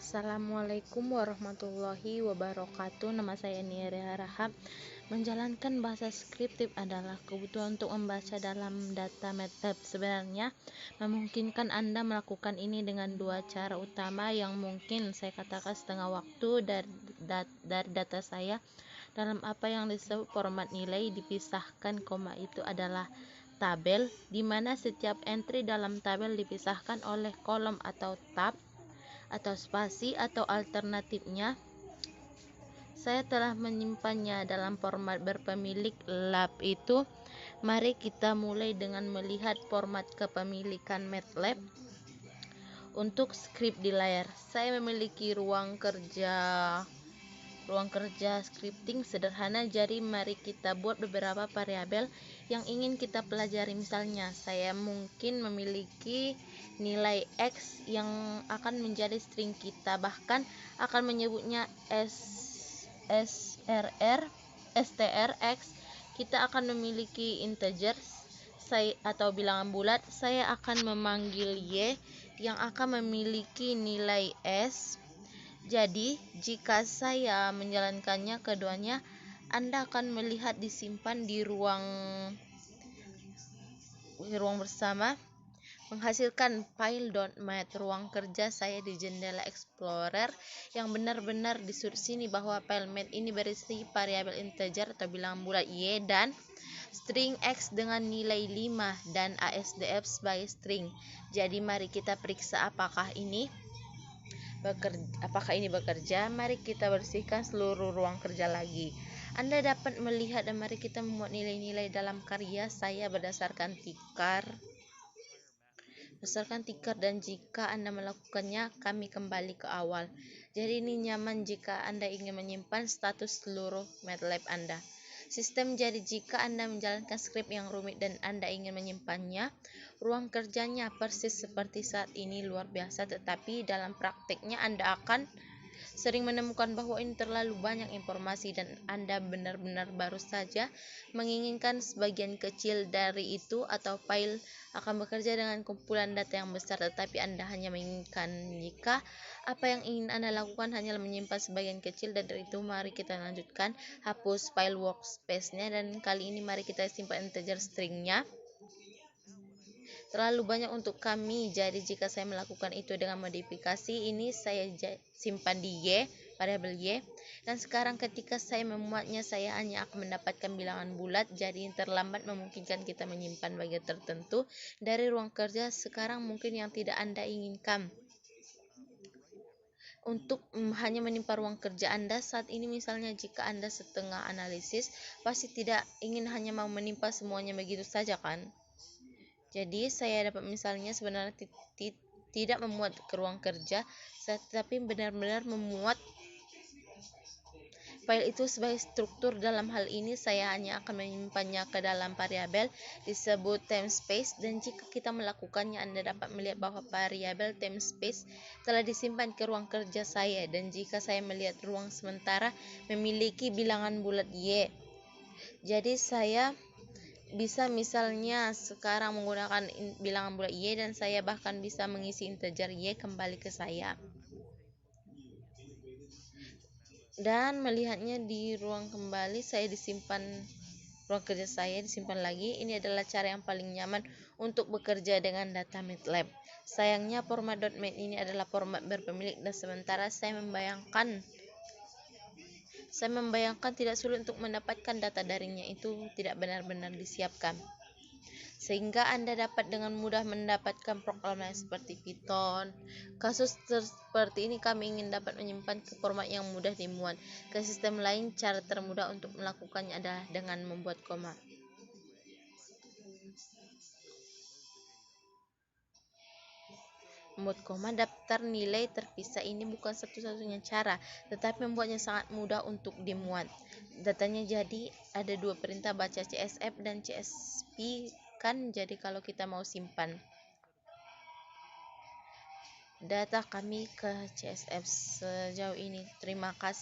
Assalamualaikum warahmatullahi wabarakatuh. Nama saya Nia Rahab. Menjalankan bahasa skriptif adalah kebutuhan untuk membaca dalam data MATLAB. Sebenarnya memungkinkan Anda melakukan ini dengan dua cara utama yang mungkin saya katakan setengah waktu dari data saya dalam apa yang disebut format nilai dipisahkan. Koma itu adalah tabel, di mana setiap entry dalam tabel dipisahkan oleh kolom atau tab atau spasi, atau alternatifnya saya telah menyimpannya dalam format berpemilik lab itu. Mari kita mulai dengan melihat format kepemilikan MATLAB. Untuk skrip di layar, saya memiliki ruang kerja scripting sederhana. Jadi mari kita buat beberapa variabel yang ingin kita pelajari. Misalnya saya mungkin memiliki nilai X yang akan menjadi string. Kita bahkan akan menyebutnya strx. Kita akan memiliki integer atau bilangan bulat. Saya akan memanggil y yang akan memiliki nilai s. Jadi jika saya menjalankannya keduanya, Anda akan melihat disimpan di ruang bersama, menghasilkan file.mat. Ruang kerja saya di jendela Explorer yang benar-benar di sini bahwa file mat ini berisi variabel integer atau bilangan bulat y dan string x dengan nilai 5 dan asdf sebagai string. Jadi mari kita periksa apakah ini bekerja. Mari kita bersihkan seluruh ruang kerja lagi. Anda dapat melihat, dan mari kita membuat nilai-nilai dalam karya saya berdasarkan tikar, dan jika Anda melakukannya, kami kembali ke awal. Jadi ini nyaman jika Anda ingin menyimpan status seluruh MATLAB Anda. Sistem. Jadi jika Anda menjalankan skrip yang rumit dan Anda ingin menyimpannya, ruang kerjanya persis seperti saat ini, luar biasa. Tetapi dalam prakteknya Anda akan sering menemukan bahwa ini terlalu banyak informasi dan Anda benar-benar baru saja menginginkan sebagian kecil dari itu, atau file akan bekerja dengan kumpulan data yang besar, tetapi Anda hanya menginginkan jika apa yang ingin Anda lakukan hanyalah menyimpan sebagian kecil dari itu. Mari kita lanjutkan. Hapus file workspace-nya, dan kali ini mari kita simpan integer string-nya. Terlalu banyak untuk kami, jadi jika saya melakukan itu dengan modifikasi ini, saya simpan di y, variabel y, dan sekarang ketika saya memuatnya, saya hanya akan mendapatkan bilangan bulat. Jadi terlambat memungkinkan kita menyimpan bagian tertentu dari ruang kerja sekarang mungkin yang tidak Anda inginkan untuk hanya menimpa ruang kerja Anda saat ini. Misalnya jika Anda setengah analisis, pasti tidak ingin hanya mau menimpa semuanya begitu saja, kan? Jadi saya dapat misalnya sebenarnya tidak memuat ke ruang kerja, tetapi benar-benar memuat file itu sebagai struktur. Dalam hal ini saya hanya akan menyimpannya ke dalam variabel disebut namespace, dan jika kita melakukannya, Anda dapat melihat bahwa variabel namespace telah disimpan ke ruang kerja saya. Dan jika saya melihat ruang sementara memiliki bilangan bulat y, jadi saya bisa misalnya sekarang menggunakan bilangan bulat y, dan saya bahkan bisa mengisi integer y kembali ke saya dan melihatnya di ruang kembali. Ruang kerja saya disimpan lagi. Ini adalah cara yang paling nyaman untuk bekerja dengan data MATLAB. Sayangnya format.mat ini adalah format berpemilik, dan sementara saya membayangkan tidak sulit untuk mendapatkan data daringnya itu tidak benar-benar disiapkan, sehingga Anda dapat dengan mudah mendapatkan proklamasi seperti Python. Kasus seperti ini kami ingin dapat menyimpan ke format yang mudah dimuat ke sistem lain. Cara termudah untuk melakukannya adalah dengan membuat koma. Daftar nilai terpisah ini bukan satu-satunya cara, tetapi membuatnya sangat mudah untuk dimuat datanya. Jadi ada dua perintah, baca csv dan csv, kan? Jadi kalau kita mau simpan data kami ke csv sejauh ini, terima kasih.